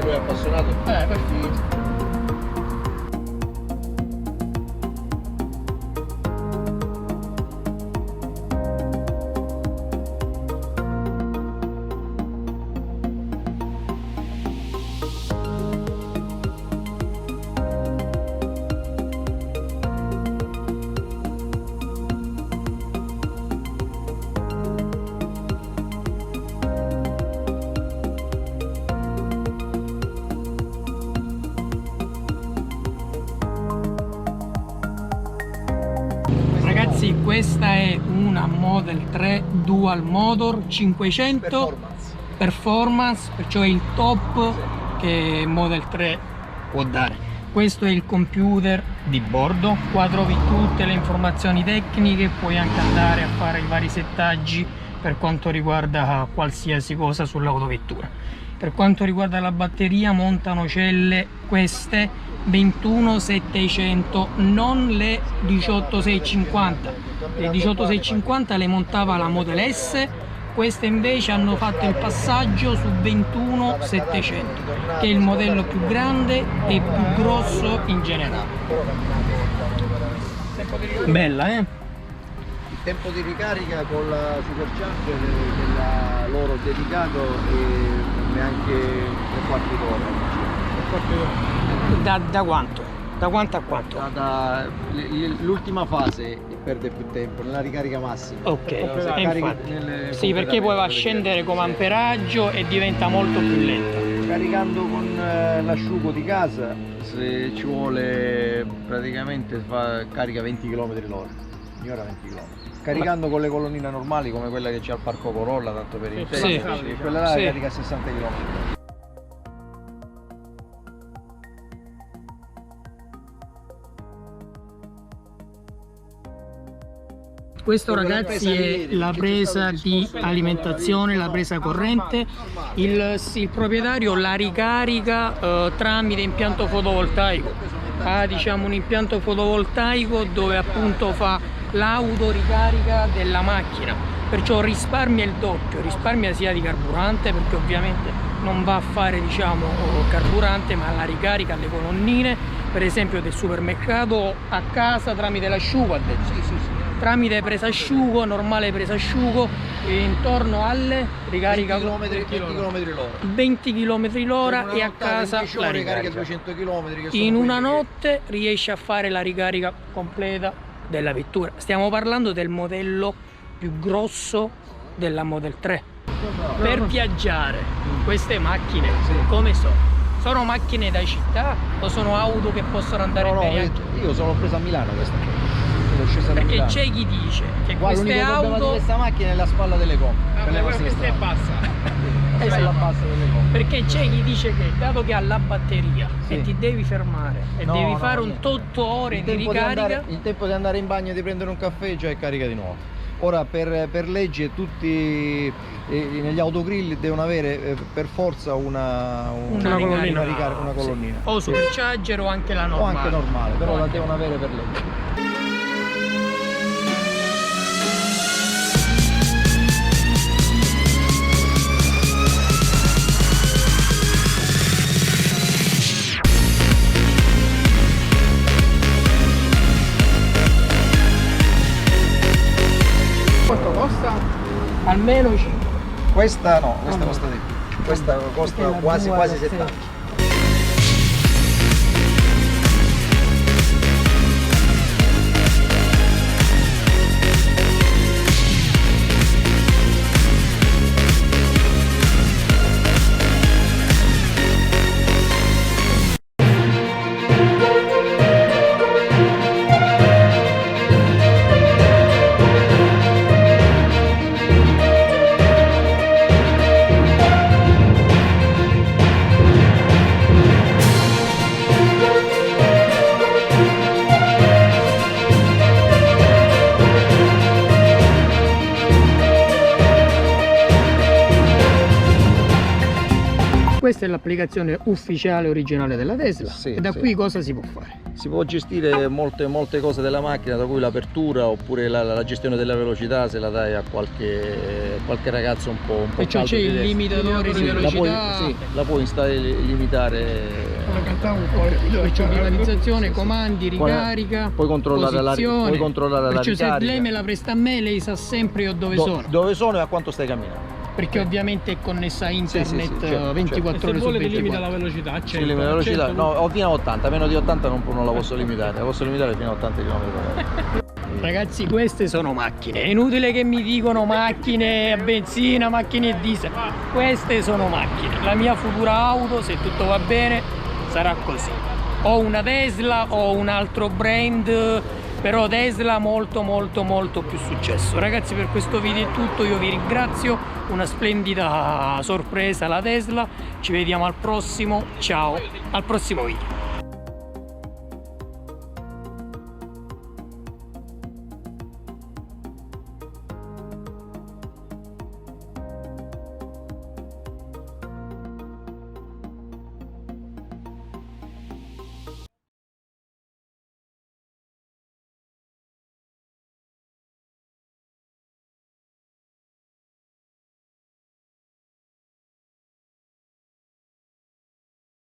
che lui è appassionato. Perfetto. Ragazzi, questa è una Model 3 Dual Motor 500 Performance, perciò è il top che Model 3 può dare. Questo è il computer di bordo, qua trovi tutte le informazioni tecniche, puoi anche andare a fare i vari settaggi per quanto riguarda qualsiasi cosa sull'autovettura. Per quanto riguarda la batteria, montano celle queste 21700, non le 18650. Le 18650 le montava la Model S, queste invece hanno fatto il passaggio su 21700, che è il modello più grande e più grosso in generale. Bella, eh? Il tempo di ricarica con la Supercharger della loro dedicato è neanche 3/4 d'ora. Da quanto? Da quanto a quanto? L'ultima fase perde più tempo, nella ricarica massima. Ok, sì, perché poi va a scendere come amperaggio e diventa molto più lenta. Caricando con l'asciugo di casa, se ci vuole praticamente carica 20 km l'ora, ogni ora 20 km. Caricando con le colonnine normali come quella che c'è al parco Corolla, tanto per intenderci, quella là carica a 60 km. Questo, ragazzi, è la presa di alimentazione, la presa corrente. Il proprietario la ricarica tramite impianto fotovoltaico. Ha, diciamo, un impianto fotovoltaico dove appunto fa l'autoricarica della macchina, perciò risparmia il doppio, risparmia sia di carburante, perché ovviamente non va a fare, diciamo, carburante, ma la ricarica alle colonnine, per esempio del supermercato, a casa tramite l'asciugo, ha detto. Tramite presa asciugo, normale presa asciugo, intorno alle ricarica 20 km l'ora. 20 km l'ora e a casa la ricarica 200 km. In una notte riesce a fare la ricarica completa della vettura. Stiamo parlando del modello più grosso della Model 3. Per viaggiare in queste macchine, come sono? Sono macchine da città o sono auto che possono andare bene? Io sono preso a Milano questa. Perché c'è chi dice che queste auto... questa macchina è la spalla delle gomme. Questa è bassa. La bassa delle gomme. Perché c'è chi dice che dato che ha la batteria e ti devi fermare e devi fare un 8 ore di ricarica, il tempo di andare in bagno e di prendere un caffè già è carica di nuovo. Ora per legge tutti negli autogrill devono avere per forza una colonnina. O supercharger o anche la normale. O anche normale, però la devono avere per legge. Quanto costa? Almeno 5. Questa no, questa costa di più. Questa costa quasi 70. questa è l'applicazione ufficiale originale della Tesla. Sì, e da sì. qui cosa si può fare? Si può gestire molte cose della macchina, da cui l'apertura oppure la gestione della velocità, se la dai a qualche ragazzo un po' Perciò caldo c'è di il testa. limitatore di Sì, velocità, la puoi limitare. perciò climatizzazione, comandi, ricarica, Puoi controllare posizione. puoi controllare la Perciò se ricarica. lei me la presta a me, lei sa sempre io dove sono. Dove sono e a quanto stai camminando. Perché ovviamente è connessa a internet sì, certo, 24 E ore se su vuole ti limita 24. la velocità, Sì, limita la velocità, no, fino a 80, meno di 80 non la posso limitare, la posso limitare fino a 80 km/h. Ragazzi, queste sono macchine, è inutile che mi dicono macchine a benzina, macchine a diesel, queste sono macchine. La mia futura auto, se tutto va bene, sarà così. Ho una Tesla, ho un altro brand, però Tesla molto più successo. Ragazzi, per questo video è tutto, io vi ringrazio, una splendida sorpresa la Tesla, ci vediamo al prossimo, ciao, al prossimo video.